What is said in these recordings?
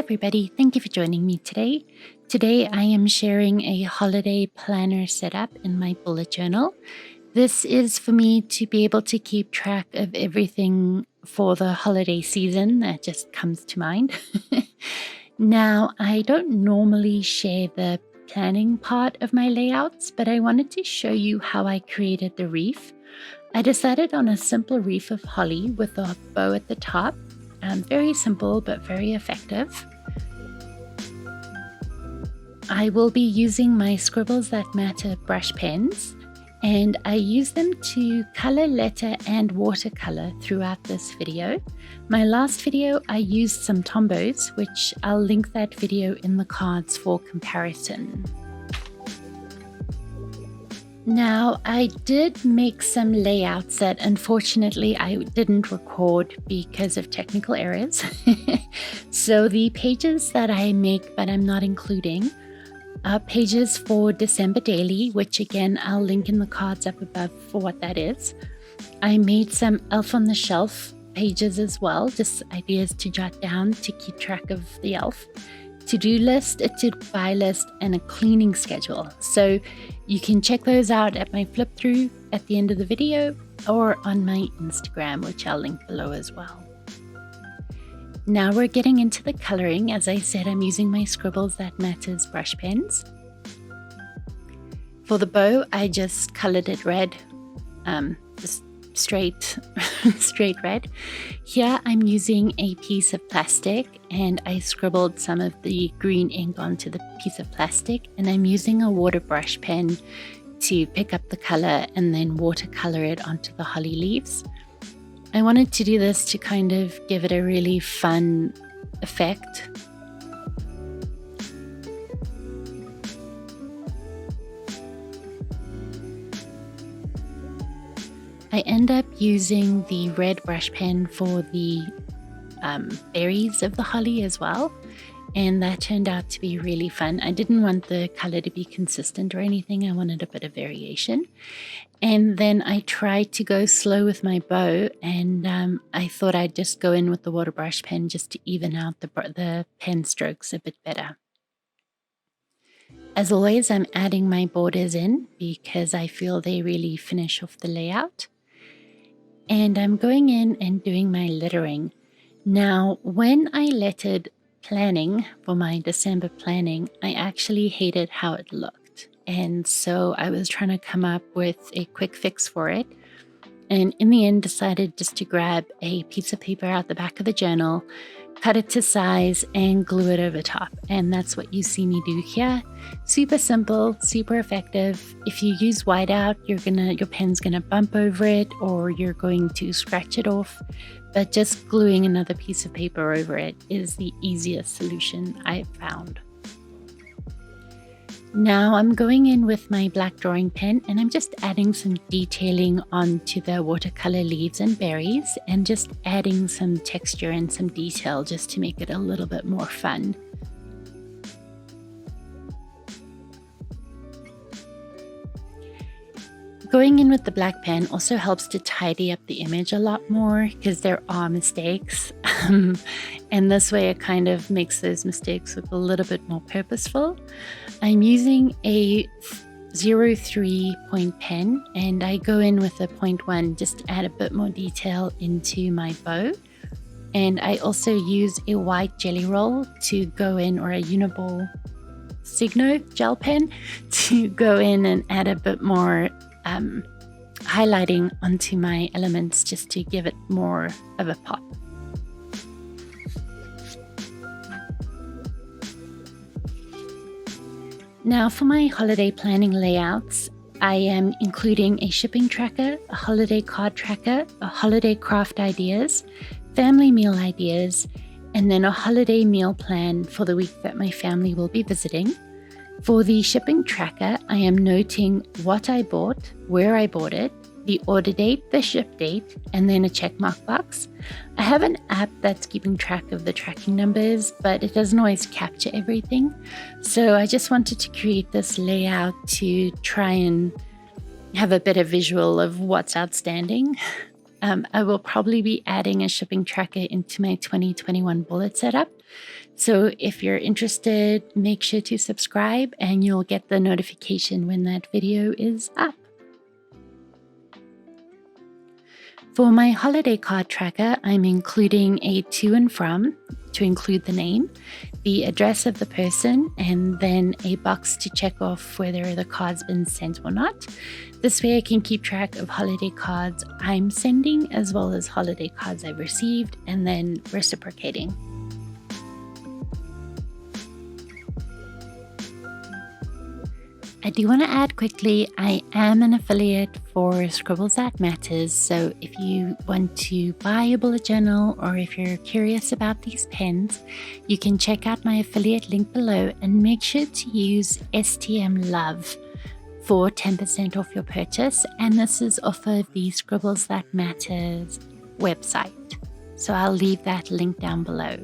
everybody, thank you for joining me today. Today I am sharing a holiday planner setup in my bullet journal. This is for me to be able to keep track of everything for the holiday season that just comes to mind. Now, I don't normally share the planning part of my layouts, but I wanted to show you how I created the wreath. I decided on a simple wreath of holly with a bow at the top. Very simple, but very effective. I will be using my Scribbles That Matter brush pens, and I use them to color letter and watercolor throughout this video. My last video, I used some Tombos, which I'll link that video in the cards for comparison. Now, I did make some layouts that unfortunately I didn't record because of technical errors. So the pages that I make but I'm not including are pages for December Daily, which again I'll link in the cards up above for what that is. I made some Elf on the Shelf pages as well, just ideas to jot down to keep track of the elf. To-do list, a to-buy list, and a cleaning schedule. So you can check those out at my flip through at the end of the video or on my Instagram, which I'll link below as well. Now we're getting into the coloring. As I said, I'm using my Scribbles That Matters brush pens. For the bow, I just colored it red, just straight red. Here I'm using a piece of plastic and I scribbled some of the green ink onto the piece of plastic, and I'm using a water brush pen to pick up the color and then watercolor it onto the holly leaves. I wanted to do this to kind of give it a really fun effect. I end up using the red brush pen for the berries of the holly as well, and that turned out to be really fun. I didn't want the color to be consistent or anything. I wanted a bit of variation. And then I tried to go slow with my bow, and I thought I'd just go in with the water brush pen just to even out the pen strokes a bit better. As always, I'm adding my borders in because I feel they really finish off the layout. And I'm going in and doing my lettering. Now, when I lettered planning for my December planning, I actually hated how it looked. And so I was trying to come up with a quick fix for it. And in the end, decided just to grab a piece of paper out the back of the journal, cut it to size, and glue it over top. And that's what you see me do here. Super simple, super effective. If you use whiteout, your pen's gonna bump over it, or you're going to scratch it off. But just gluing another piece of paper over it is the easiest solution I've found. Now I'm going in with my black drawing pen and I'm just adding some detailing onto the watercolor leaves and berries, and just adding some texture and some detail just to make it a little bit more fun. Going in with the black pen also helps to tidy up the image a lot more because there are mistakes. And this way it kind of makes those mistakes look a little bit more purposeful. I'm using a 03 point pen, and I go in with a 0.1 just to add a bit more detail into my bow. And I also use a white jelly roll to go in, or a Uniball Signo gel pen to go in and add a bit more highlighting onto my elements just to give it more of a pop. Now for my holiday planning layouts, I am including a shipping tracker, a holiday card tracker, a holiday craft ideas, family meal ideas, and then a holiday meal plan for the week that my family will be visiting. For the shipping tracker, I am noting what I bought, where I bought it, the order date, the ship date, and then a checkmark box. I have an app that's keeping track of the tracking numbers, but it doesn't always capture everything. So I just wanted to create this layout to try and have a better visual of what's outstanding. I will probably be adding a shipping tracker into my 2021 bullet setup. So if you're interested, make sure to subscribe and you'll get the notification when that video is up. For my holiday card tracker, I'm including a to and from to include the name, the address of the person, and then a box to check off whether the card's been sent or not. This way I can keep track of holiday cards I'm sending as well as holiday cards I've received and then reciprocating. I do want to add quickly, I am an affiliate for Scribbles That Matters, so if you want to buy a bullet journal or if you're curious about these pens, you can check out my affiliate link below and make sure to use STM Love for 10% off your purchase, and this is off of the Scribbles That Matters website. So I'll leave that link down below.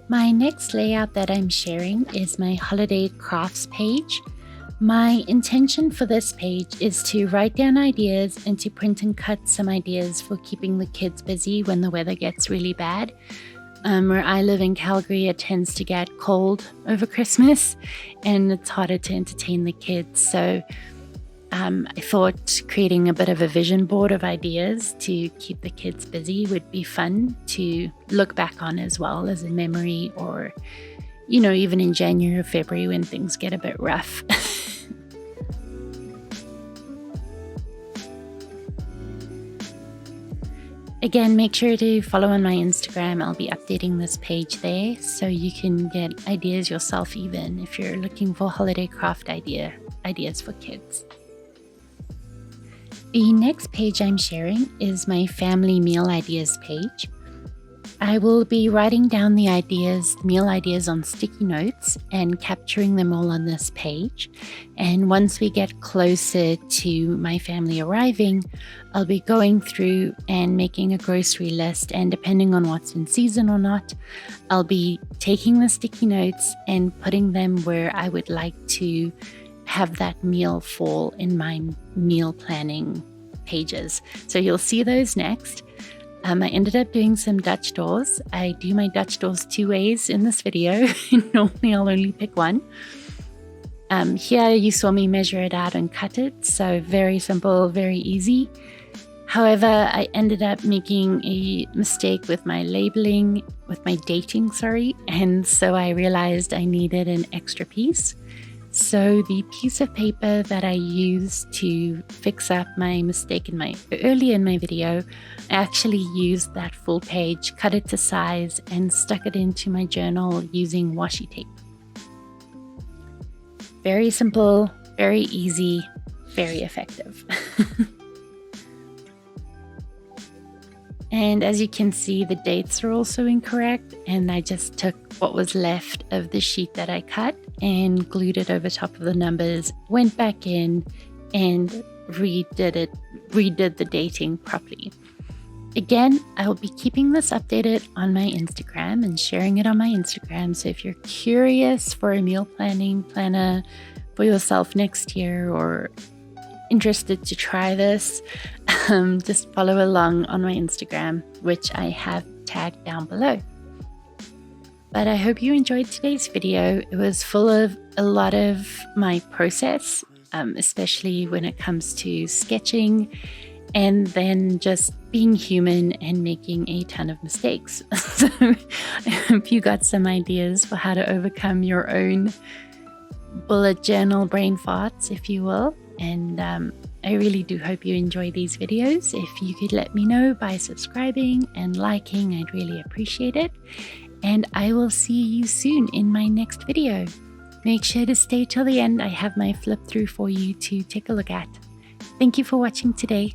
My next layout that I'm sharing is my holiday crafts page. My intention for this page is to write down ideas and to print and cut some ideas for keeping the kids busy when the weather gets really bad. Where I live in Calgary, it tends to get cold over Christmas and it's harder to entertain the kids. So I thought creating a bit of a vision board of ideas to keep the kids busy would be fun to look back on as well as a memory, or, you know, even in January or February when things get a bit rough. Again, make sure to follow on my Instagram. I'll be updating this page there so you can get ideas yourself, even if you're looking for holiday craft ideas for kids. The next page I'm sharing is my family meal ideas page. I will be writing down the meal ideas on sticky notes and capturing them all on this page. And once we get closer to my family arriving, I'll be going through and making a grocery list. And depending on what's in season or not, I'll be taking the sticky notes and putting them where I would like to have that meal fall in my meal planning pages. So you'll see those next. I ended up doing some Dutch doors. I do my Dutch doors 2 ways in this video. Normally I'll only pick one. Here you saw me measure it out and cut it. So very simple, very easy. However, I ended up making a mistake with my labeling, with my dating, and so I realized I needed an extra piece. So the piece of paper that I used to fix up my mistake earlier in my video, I actually used that full page, cut it to size, and stuck it into my journal using washi tape. Very simple, very easy, very effective. And as you can see, the dates are also incorrect, and I just took what was left of the sheet that I cut and glued it over top of the numbers, went back in and redid the dating properly. Again, I will be keeping this updated on my Instagram and sharing it on my Instagram. So if you're curious for a meal planner for yourself next year, or interested to try this, just follow along on my Instagram, which I have tagged down below. But I hope you enjoyed today's video. It was full of a lot of my process, especially when it comes to sketching and then just being human and making a ton of mistakes. So I hope you got some ideas for how to overcome your own bullet journal brain farts, if you will. And I really do hope you enjoy these videos. If you could let me know by subscribing and liking, I'd really appreciate it. And I will see you soon in my next video. Make sure to stay till the end. I have my flip through for you to take a look at. Thank you for watching today.